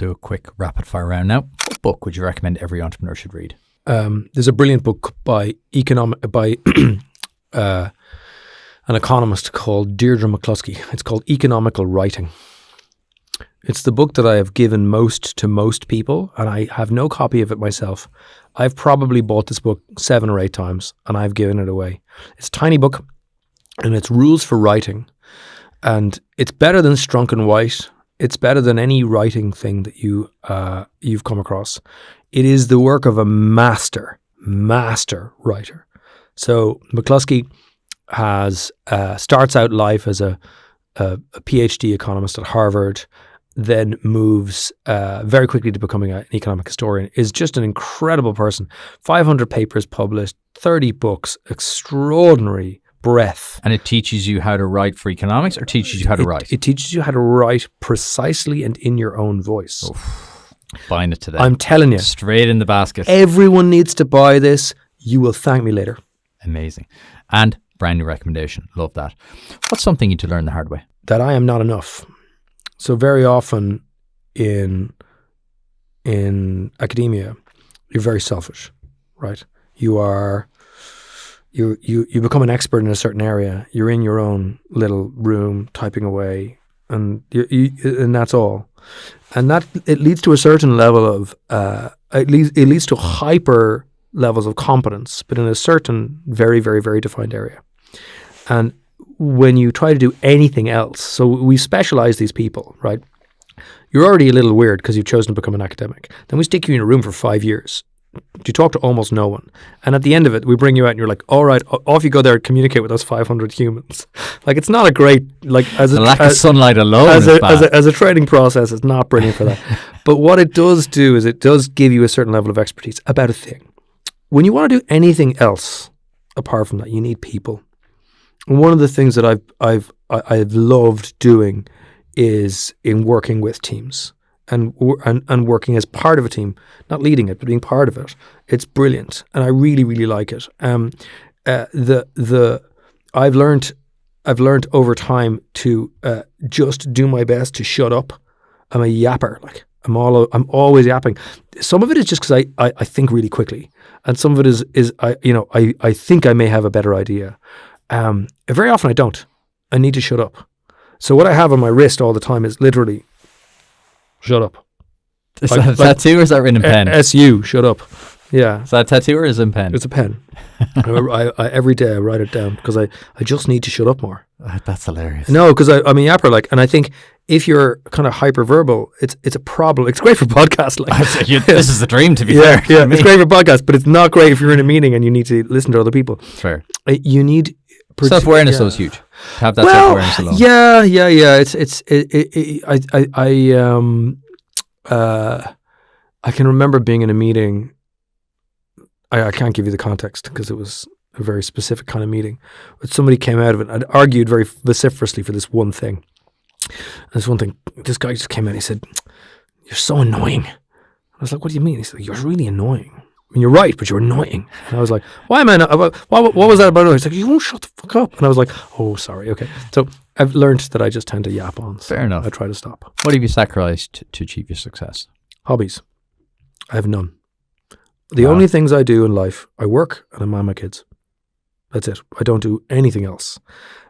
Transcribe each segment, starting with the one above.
do a quick rapid fire round now. What book would you recommend every entrepreneur should read? There's a brilliant book by an economist called Deirdre McCluskey. It's called Economical Writing. It's the book that I have given most to most people, and I have no copy of it myself. I've probably bought this book 7 or 8 times, and I've given it away. It's a tiny book, and it's rules for writing. And it's better than Strunk and White. It's better than any writing thing that you've come across. It is the work of a master writer. So McCluskey starts out life as a PhD economist at Harvard, then moves very quickly to becoming an economic historian, is just an incredible person. 500 papers published, 30 books, extraordinary breadth. And it teaches you how to write for economics, or teaches you how to write? It teaches you how to write precisely and in your own voice. Oof, buying it today. I'm telling you. Straight in the basket. Everyone needs to buy this. You will thank me later. Amazing. And brand new recommendation. Love that. What's something you need to learn the hard way? That I am not enough. So very often in academia, you're very selfish, right? You become an expert in a certain area. You're in your own little room typing away, and and that's all. And that it leads to a certain level of it leads to hyper levels of competence, but in a certain very, very, very defined area. And when you try to do anything else, so we specialize these people, right? You're already a little weird because you've chosen to become an academic. Then we stick you in a room for 5 years. You talk to almost no one. And at the end of it, we bring you out and you're like, all right, off you go there and communicate with those 500 humans. Like, it's not a great, like, the lack of sunlight alone as a training process, it's not brilliant for that. But what it does do is it does give you a certain level of expertise about a thing. When you want to do anything else apart from that, you need people. And one of the things that I've loved doing is in working with teams and working as part of a team, not leading it, but being part of it. It's brilliant, and I really, really like it. I've learned over time to just do my best to shut up. I'm a yapper, like I'm always yapping. Some of it is just because I think really quickly, and some of it is I think I may have a better idea. Very often I don't. I need to shut up. So what I have on my wrist all the time is literally, shut up. Is that a tattoo or is that written in pen? S-U, shut up. Yeah. Is that a tattoo or is it in pen? It's a pen. I every day I write it down because I just need to shut up more. That's hilarious. No, because I'm a yapper, like, and I think if you're kind of hyperverbal, it's a problem. It's great for podcasts. Like, this is the dream, to be fair. Yeah, it's great for podcasts, but it's not great if you're in a meeting and you need to listen to other people. Fair. You need self-awareness. Though is huge. To have that self-awareness alone. I can remember being in a meeting. I can't give you the context because it was a very specific kind of meeting. But somebody came out of it. I'd argued very vociferously for this one thing. And this one thing, this guy just came out and he said, "You're so annoying." I was like, "What do you mean?" He said, "You're really annoying. I mean, you're right, but you're annoying." And I was like, "Why am I not? What was that about?" He's like, "You won't shut the fuck up." And I was like, "Oh, sorry. Okay." So I've learned that I just tend to yap on. So fair enough. I try to stop. What have you sacrificed to achieve your success? Hobbies. I have none. The only things I do in life, I work and I mind my kids. That's it. I don't do anything else.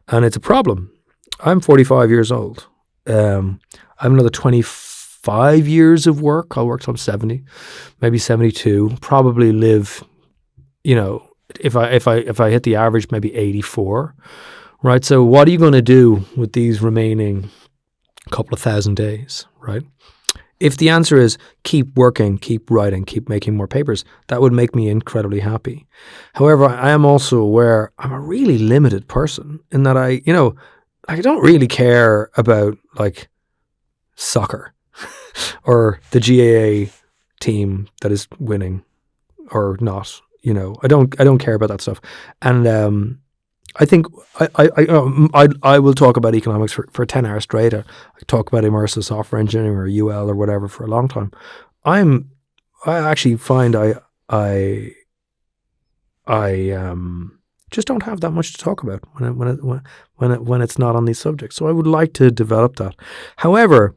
And it's a problem. I'm 45 years old. I have another 25 years of work. I'll work till I'm 70, maybe 72. Probably live, if I hit the average, maybe 84. Right? So what are you going to do with these remaining couple of thousand days, right? If the answer is keep working, keep writing, keep making more papers, that would make me incredibly happy. However, I am also aware I'm a really limited person in that I don't really care about like soccer or the GAA team that is winning or not. I don't care about that stuff. And I think I will talk about economics for 10 hours straight. I talk about immersive software engineering or UL or whatever for a long time. I actually find I just don't have that much to talk about when it's not on these subjects. So I would like to develop that. However,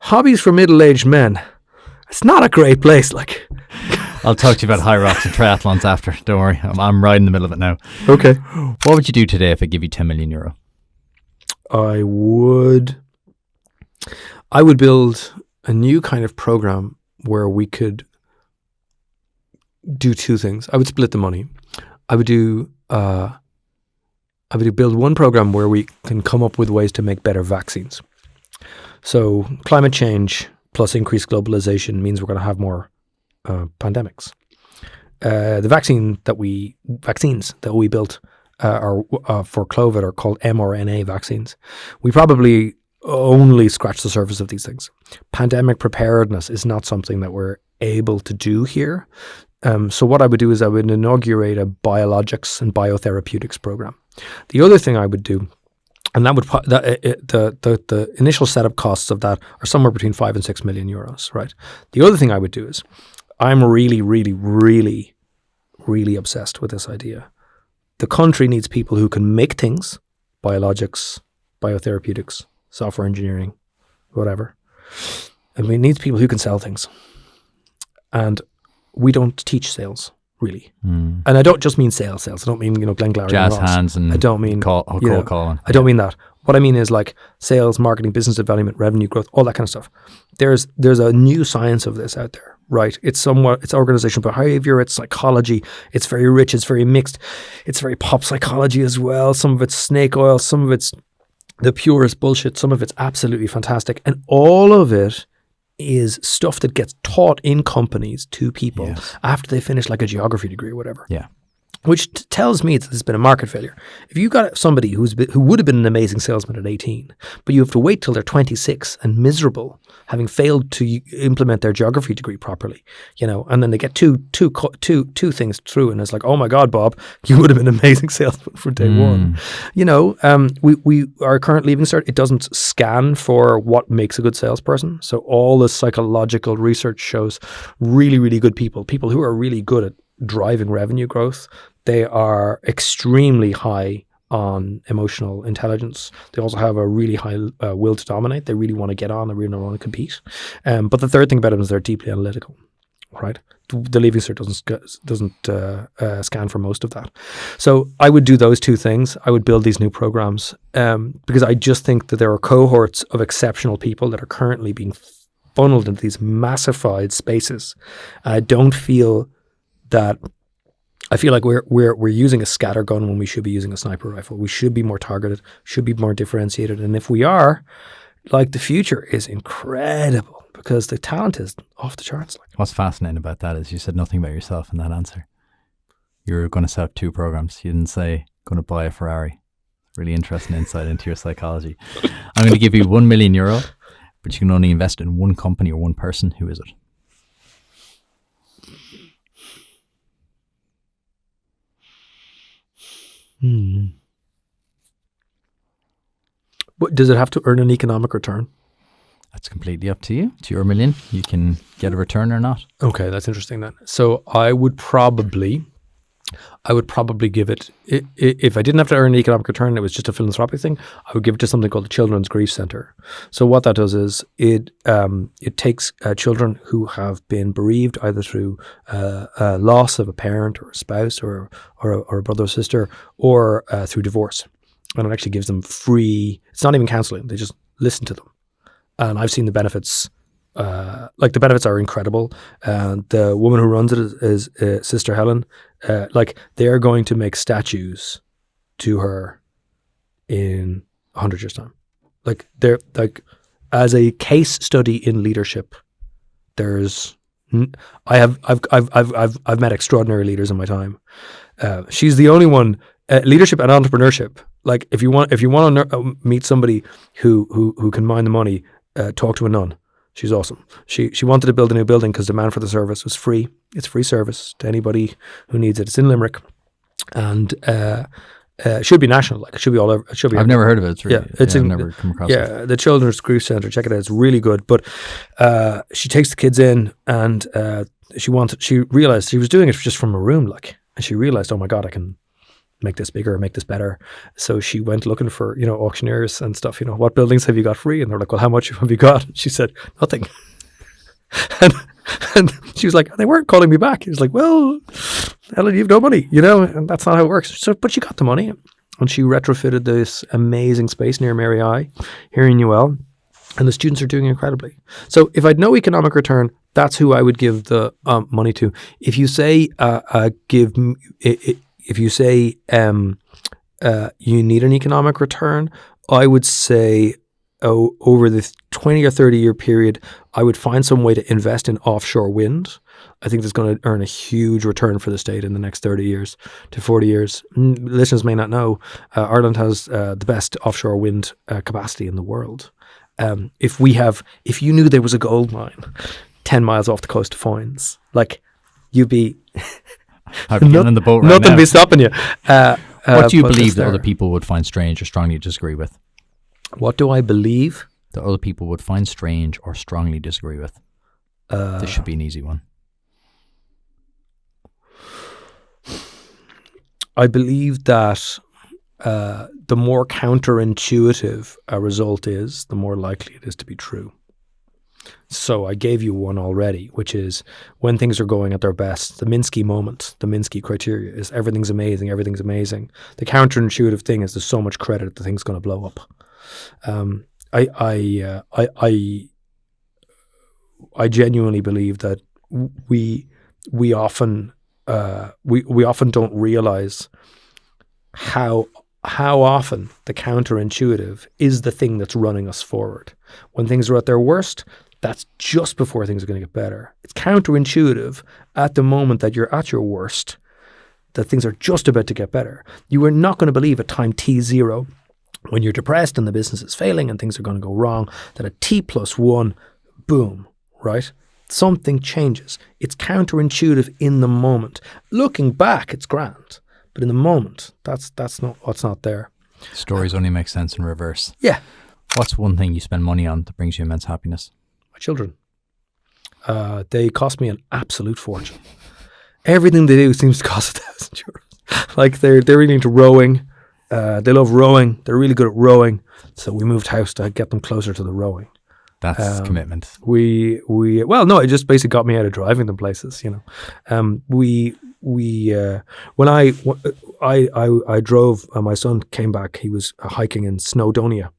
hobbies for middle-aged men. It's not a great place. Like, I'll talk to you about high rocks and triathlons after. Don't worry. I'm right in the middle of it now. okay. What would you do today if I give you 10 million euro? I would build a new kind of program where we could do two things. I would split the money. I would build one program where we can come up with ways to make better vaccines. So climate change plus increased globalization means we're going to have more pandemics. The vaccines that we built are for COVID are called mRNA vaccines. We probably only scratch the surface of these things. Pandemic preparedness is not something that we're able to do here. So what I would do is I would inaugurate a biologics and biotherapeutics program. The other thing I would do, and that would the initial setup costs of that are somewhere between 5 and 6 million euros, right? The other thing I would do is I'm really, really, really, really obsessed with this idea. The country needs people who can make things, biologics, biotherapeutics, software engineering, whatever. And it needs people who can sell things. And we don't teach sales, really. And I don't just mean sales. I don't mean, Glenn Glary Jazz and Ross. hands and I don't mean cold calling. I don't mean that. What I mean is like sales, marketing, business development, revenue growth, all that kind of stuff. There's a new science of this out there, right? It's organizational behavior, it's psychology, it's very rich, it's very mixed, it's very pop psychology as well. Some of it's snake oil, some of it's the purest bullshit, some of it's absolutely fantastic. And all of it is stuff that gets taught in companies to people after they finish like a geography degree or whatever. Yeah. Which tells me that there's been a market failure. If you got somebody who would have been an amazing salesman at 18, but you have to wait till they're 26 and miserable, having failed to implement their geography degree properly, and then they get two things through, and it's like, oh my God, Bob, you would have been an amazing salesman from day one. We our current Leaving Cert, it doesn't scan for what makes a good salesperson. So all the psychological research shows really, really good people who are really good at driving revenue growth. They are extremely high on emotional intelligence. They also have a really high will to dominate. They really want to get on. They really want to compete. But the third thing about them is they're deeply analytical, right? The Leaving Cert doesn't scan for most of that. So I would do those two things. I would build these new programs because I just think that there are cohorts of exceptional people that are currently being funneled into these massified spaces. I don't feel that. I feel like we're using a scatter gun when we should be using a sniper rifle. We should be more targeted, should be more differentiated. And if we are, like, the future is incredible because the talent is off the charts. What's fascinating about that is you said nothing about yourself in that answer. You were going to set up two programs. You didn't say going to buy a Ferrari. Really interesting insight into your psychology. I'm going to give you 1 million euro, but you can only invest in one company or one person. Who is it? But does it have to earn an economic return? That's completely up to you. It's your million. You can get a return or not. Okay, that's interesting then. So I would probably give it, if I didn't have to earn an economic return, it was just a philanthropic thing, I would give it to something called the Children's Grief Center. So what that does is it takes children who have been bereaved either through loss of a parent or a spouse or a brother or sister or through divorce. And it actually gives them free, it's not even counseling, they just listen to them. And I've seen the benefits. The benefits are incredible. The woman who runs it is Sister Helen. They are going to make statues to her in 100 years' time. They're as a case study in leadership. I've met extraordinary leaders in my time. She's the only one. Leadership and entrepreneurship. If you want to meet somebody who can mind the money, talk to a nun. She's awesome. She wanted to build a new building because demand for the service was free. It's free service to anybody who needs it. It's in Limerick, and it should be national. It should be all over. It should be. I've never heard of it. I've never come across it. Yeah, the Children's Grief Center. Check it out. It's really good. But she takes the kids in, and she realized she was doing it just from a room, and she realized, oh my God, I can make this bigger, make this better. So she went looking for, auctioneers and stuff, what buildings have you got free? And they're like, well, how much have you got? She said, nothing. and she was like, they weren't calling me back. He was like, well, Ellen, you've no money, and that's not how it works. So, but she got the money, and she retrofitted this amazing space near Mary I here in UL, and the students are doing incredibly. So if I'd no economic return, that's who I would give the money to. If you say you need an economic return, I would say over the 20 or 30 year period, I would find some way to invest in offshore wind. I think that's going to earn a huge return for the state in the next 30 years to 40 years. Listeners may not know, Ireland has the best offshore wind capacity in the world. If you knew there was a gold mine 10 miles off the coast of Foynes, like you'd be I'd be getting in the boat right now. Nothing be stopping you. What do you believe that other people would find strange or strongly disagree with? What do I believe? That other people would find strange or strongly disagree with. This should be an easy one. I believe that the more counterintuitive a result is, the more likely it is to be true. So I gave you one already, which is when things are going at their best, the Minsky moment, the Minsky criteria is everything's amazing, everything's amazing. The counterintuitive thing is there's so much credit the thing's going to blow up. I genuinely believe that we often don't realize how often the counterintuitive is the thing that's running us forward. When things are at their worst, that's just before things are going to get better. It's counterintuitive at the moment that you're at your worst, that things are just about to get better. You are not going to believe at time T0, when you're depressed and the business is failing and things are going to go wrong, that at T+1, boom, right? Something changes. It's counterintuitive in the moment. Looking back, it's grand. But in the moment, that's not what's not there. Stories only make sense in reverse. Yeah. What's one thing you spend money on that brings you immense happiness? My children. They cost me an absolute fortune. Everything they do seems to cost €1,000. Like they're really into rowing. They love rowing. They're really good at rowing. So we moved house to get them closer to the rowing. That's commitment. Well, no, it just basically got me out of driving them places, when I drove, my son came back, he was hiking in Snowdonia.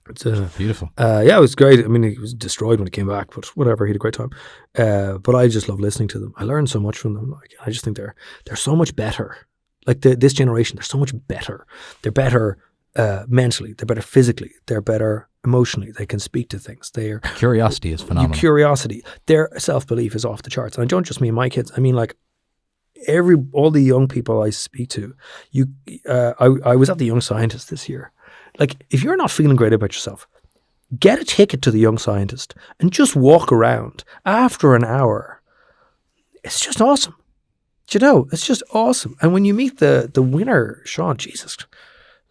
It's beautiful. Yeah, it was great. I mean, he was destroyed when he came back, but whatever, he had a great time. But I just love listening to them. I learned so much from them. Like, I just think they're so much better. Like this generation, they're so much better. They're better mentally. They're better physically. They're better emotionally. They can speak to things. Their curiosity is phenomenal. Curiosity. Their self-belief is off the charts. And I don't just mean my kids. I mean, like, all the young people I speak to. I was at the Young Scientist this year. Like, if you're not feeling great about yourself, get a ticket to the Young Scientist and just walk around. After an hour, it's just awesome. It's just awesome. And when you meet the winner, Sean, Jesus,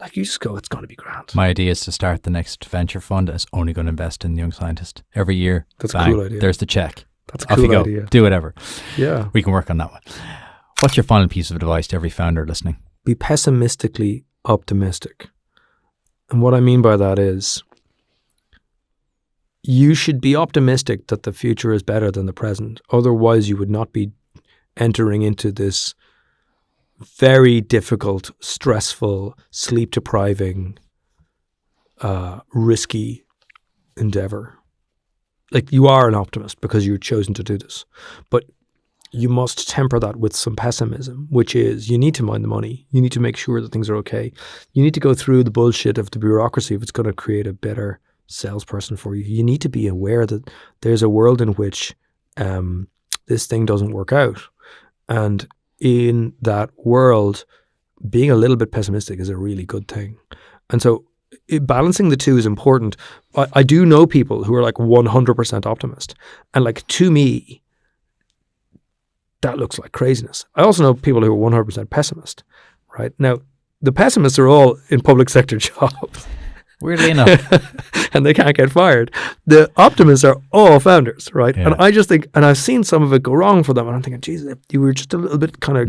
like, you just go, it's going to be grand. My idea is to start the next venture fund that's only going to invest in the Young Scientist every year. That's bang, a cool idea. There's the check. That's a Off cool you go. idea. Do whatever. Yeah. We can work on that one. What's your final piece of advice to every founder listening? Be pessimistically optimistic. And what I mean by that is you should be optimistic that the future is better than the present. Otherwise, you would not be entering into this very difficult, stressful, sleep-depriving, risky endeavor. Like, you are an optimist because you've chosen to do this. But you must temper that with some pessimism, which is you need to mind the money. You need to make sure that things are okay. You need to go through the bullshit of the bureaucracy if it's going to create a better salesperson for you. You need to be aware that there's a world in which this thing doesn't work out. And in that world, being a little bit pessimistic is a really good thing. And so balancing the two is important. I do know people who are like 100% optimist. And like, to me, that looks like craziness. I also know people who are 100% pessimist, right? Now, the pessimists are all in public sector jobs. Weirdly enough. And they can't get fired. The optimists are all founders, right? Yeah. And I just think, and I've seen some of it go wrong for them, and I'm thinking, Jesus, if you were just a little bit kind of